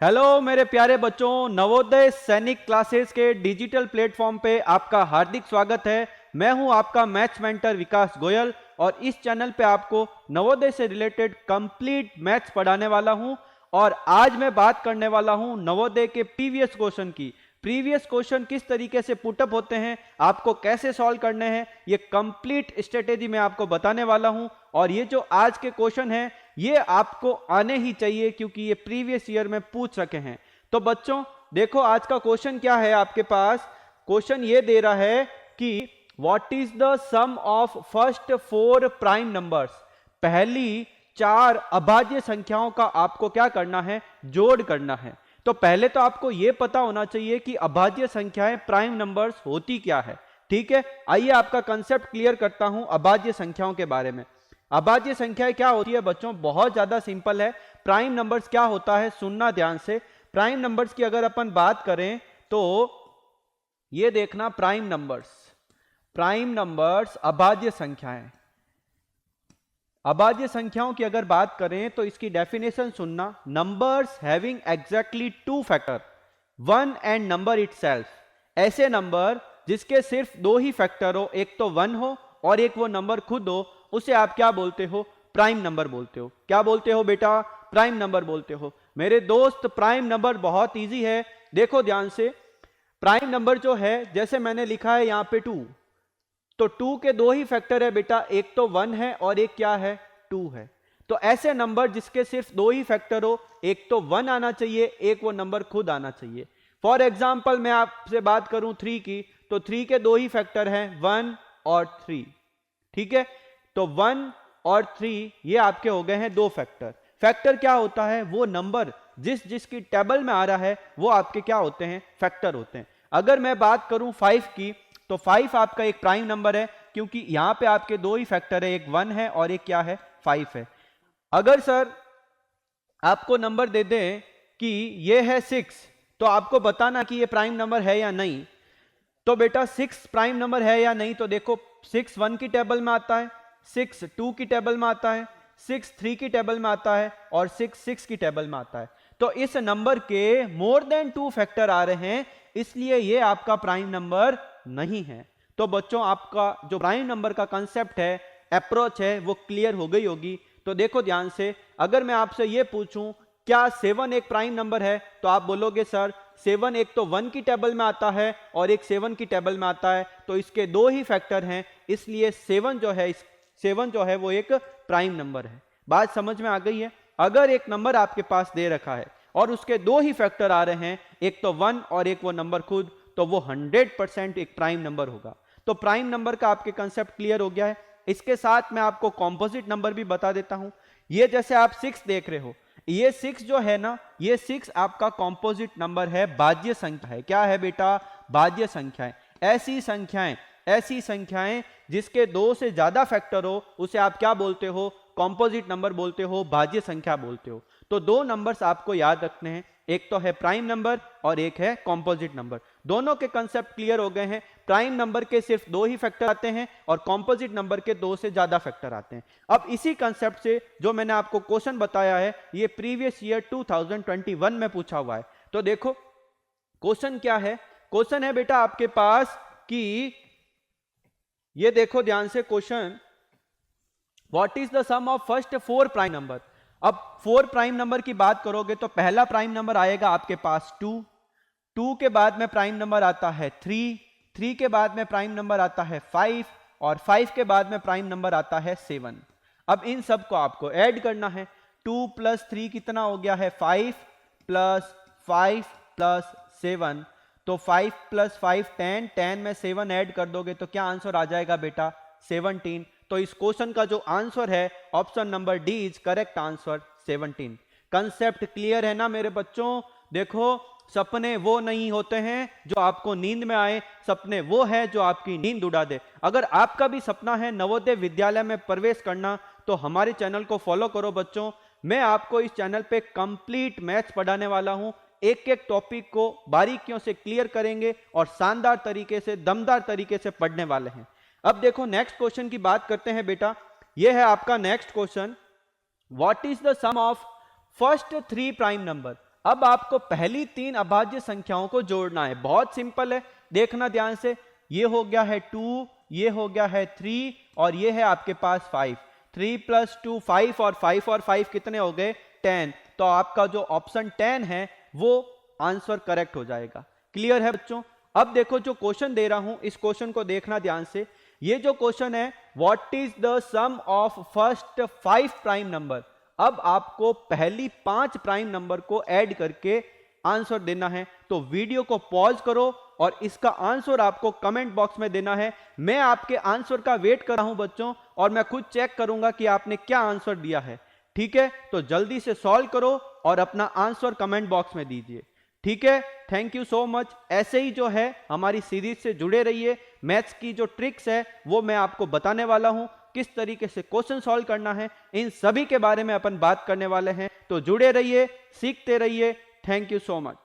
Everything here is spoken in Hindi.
हेलो मेरे प्यारे बच्चों, नवोदय सैनिक क्लासेस के डिजिटल प्लेटफॉर्म पे आपका हार्दिक स्वागत है। मैं हूं आपका मैथ्स मेंटर विकास गोयल और इस चैनल पे आपको नवोदय से रिलेटेड कंप्लीट मैथ्स पढ़ाने वाला हूं। और आज मैं बात करने वाला हूं नवोदय के प्रीवियस क्वेश्चन की। प्रीवियस क्वेश्चन किस तरीके से पुटअप होते हैं, आपको कैसे सॉल्व करने हैं, ये कंप्लीट स्ट्रेटेजी मैं आपको बताने वाला हूं। और ये जो आज के क्वेश्चन हैं ये आपको आने ही चाहिए क्योंकि ये प्रीवियस ईयर में पूछ रखे हैं। तो बच्चों देखो आज का क्वेश्चन क्या है आपके पास। क्वेश्चन ये दे रहा है कि what is the sum of first 4 prime numbers. पहली 4 अभाज्य संख्याओं का आपको क्या करना है, जोड़ करना है। तो पहले तो आपको यह पता होना चाहिए कि अभाज्य संख्याएं प्राइम नंबर्स होती क्या है। ठीक है, आइए आपका कंसेप्ट क्लियर करता हूं अभाज्य संख्याओं के बारे में। अभाज्य संख्याएं क्या होती है बच्चों, बहुत ज्यादा सिंपल है। प्राइम नंबर्स क्या होता है, सुनना ध्यान से। प्राइम नंबर्स की अगर अपन बात करें तो ये देखना, प्राइम नंबर्स अभाज्य संख्याएं। अभाज्य संख्याओं की अगर बात करें तो इसकी डेफिनेशन सुनना, numbers having exactly 2 factor 1 and number itself. ऐसे नंबर जिसके सिर्फ 2 ही फैक्टर हो, एक तो 1 हो और एक वो नंबर खुद हो, उसे आप क्या बोलते हो, प्राइम नंबर बोलते हो। क्या बोलते हो बेटा, प्राइम नंबर बोलते हो। मेरे दोस्त प्राइम नंबर बहुत इजी है, देखो ध्यान से। प्राइम नंबर जो है, जैसे मैंने लिखा है यहां पे 2, तो 2 के 2 ही फैक्टर है बेटा, एक तो 1 है और एक क्या है, 2 है। तो ऐसे नंबर जिसके सिर्फ 2 ही फैक्टर हो, एक तो 1 आना चाहिए, एक वो नंबर खुद आना चाहिए। फॉर एग्जाम्पल मैं आपसे बात करूं 3 की, तो 3 के 2 ही फैक्टर हैं, 1 और 3। ठीक है, तो 1 और 3 ये आपके हो गए हैं 2 फैक्टर। फैक्टर क्या होता है, वो नंबर जिसकी टेबल में आ रहा है वो आपके क्या होते हैं, फैक्टर होते हैं। अगर मैं बात करूं 5 की, तो 5 आपका एक प्राइम नंबर है क्योंकि यहां पे आपके 2 ही फैक्टर है, एक 1 है और एक क्या है, 5 है। अगर सर आपको नंबर दे दें कि ये है 6, तो आपको बताना कि ये प्राइम नंबर है या नहीं। तो बेटा 6 प्राइम नंबर है या नहीं, तो देखो 6 1 की टेबल में आता है, 6 2 की टेबल में आता है, 6 3 की टेबल में आता है और 6 6 की टेबल में आता है। तो इस नंबर के मोर देन 2 फैक्टर आ रहे हैं, इसलिए ये आपका प्राइम नंबर नहीं है। तो बच्चों आपका जो प्राइम नंबर का कंसेप्ट है, अप्रोच है, वो क्लियर हो गई होगी। तो देखो ध्यान से, अगर मैं आपसे ये पूछूं क्या 7 एक प्राइम नंबर है, तो आप बोलोगे सर 7 एक तो 1 की टेबल में आता है और एक 7 की टेबल में आता है, तो इसके 2 ही फैक्टर हैं, इसलिए 7 जो है वो एक प्राइम नंबर है। बात समझ में आ गई है। अगर एक नंबर आपके पास दे रखा है और उसके 2 ही फैक्टर आ रहे हैं, एक तो 1 और एक वो नंबर खुद, तो वो 100% एक प्राइम नंबर होगा। तो प्राइम नंबर का आपके कंसेप्ट क्लियर हो गया है। इसके साथ मैं आपको कॉम्पोजिट नंबर भी बता देता हूं। ये जैसे आप 6 देख रहे हो, ये 6 जो है ना, ये 6 आपका कॉम्पोजिट नंबर है, भाज्य संख्या है। क्या है बेटा, भाज्य संख्या है। ऐसी संख्याएं जिसके 2 से ज्यादा फैक्टर हो, उसे आप क्या बोलते हो, कॉम्पोजिट नंबर बोलते हो, भाज्य संख्या बोलते हो। तो 2 नंबर्स आपको याद रखने हैं, एक तो है प्राइम नंबर और एक है कॉम्पोजिट नंबर। दोनों के कंसेप्ट क्लियर हो गए हैं। प्राइम नंबर के सिर्फ 2 ही फैक्टर आते हैं और कॉम्पोजिट नंबर के 2 से ज्यादा फैक्टर आते हैं। अब इसी कंसेप्ट से जो मैंने आपको क्वेश्चन बताया है, ये प्रीवियस ईयर 2021 में पूछा हुआ है। तो देखो क्वेश्चन क्या है, क्वेश्चन है बेटा आपके पास कि ये देखो ध्यान से question, what is the sum of first 4 prime number. अब 4 प्राइम नंबर की बात करोगे तो पहला प्राइम नंबर आएगा आपके पास 2, 2 के बाद में प्राइम नंबर आता है 3, 3 के बाद में प्राइम नंबर आता है 5 और 5 के बाद में प्राइम नंबर आता है 7। अब इन सब को आपको ऐड करना है। 2 + 3 कितना हो गया है, 5 + 5 + 7, तो 5 + 5 10, 10 में 7 ऐड कर दोगे तो क्या आंसर आ जाएगा बेटा, 17। तो इस क्वेश्चन का जो आंसर है option number D is correct answer, 17। Concept clear है ना मेरे बच्चों। देखो सपने वो नहीं होते हैं जो आपको नींद में आए, सपने वो है जो आपकी नींद उड़ा दे। अगर आपका भी सपना है नवोदय विद्यालय में प्रवेश करना, तो हमारे चैनल को फॉलो करो बच्चों। मैं आपको इस चैनल पे कंप्लीट मैथ्स पढ़ाने वाला हूं। एक एक टॉपिक को बारीकियों से क्लियर करेंगे और शानदार तरीके से, दमदार तरीके से पढ़ने वाले हैं। अब देखो नेक्स्ट क्वेश्चन की बात करते हैं बेटा। यह है आपका next question, what is the sum of first 3 prime number. अब आपको पहली 3 अभाज्य संख्याओं को जोड़ना है। बहुत सिंपल है, देखना ध्यान से। ये हो गया है 2, ये हो गया है 3 और ये है आपके पास 5। 3 + 2 5 और 5 कितने हो गए 10। तो आपका जो ऑप्शन 10 है वो आंसर करेक्ट हो जाएगा। क्लियर है बच्चों? अब देखो जो क्वेश्चन दे रहा हूं, इस क्वेश्चन को देखना ध्यान से। ये जो क्वेश्चन है, what is the sum of first 5 prime number. अब आपको पहली 5 प्राइम नंबर को ऐड करके आंसर देना है। तो वीडियो को पॉज करो और इसका आंसर आपको कमेंट बॉक्स में देना है। मैं आपके आंसर का वेट कर रहा हूं बच्चों, और मैं खुद चेक करूंगा कि आपने क्या आंसर दिया है। ठीक है, तो जल्दी से सॉल्व करो और अपना आंसर कमेंट बॉक्स में दीजिए। ठीक है, थैंक यू सो मच। ऐसे ही जो है हमारी सीरीज से जुड़े रहिए। मैथ्स की जो ट्रिक्स है वो मैं आपको बताने वाला हूं, किस तरीके से क्वेश्चन सॉल्व करना है, इन सभी के बारे में अपन बात करने वाले हैं। तो जुड़े रहिए, सीखते रहिए। Thank you so much.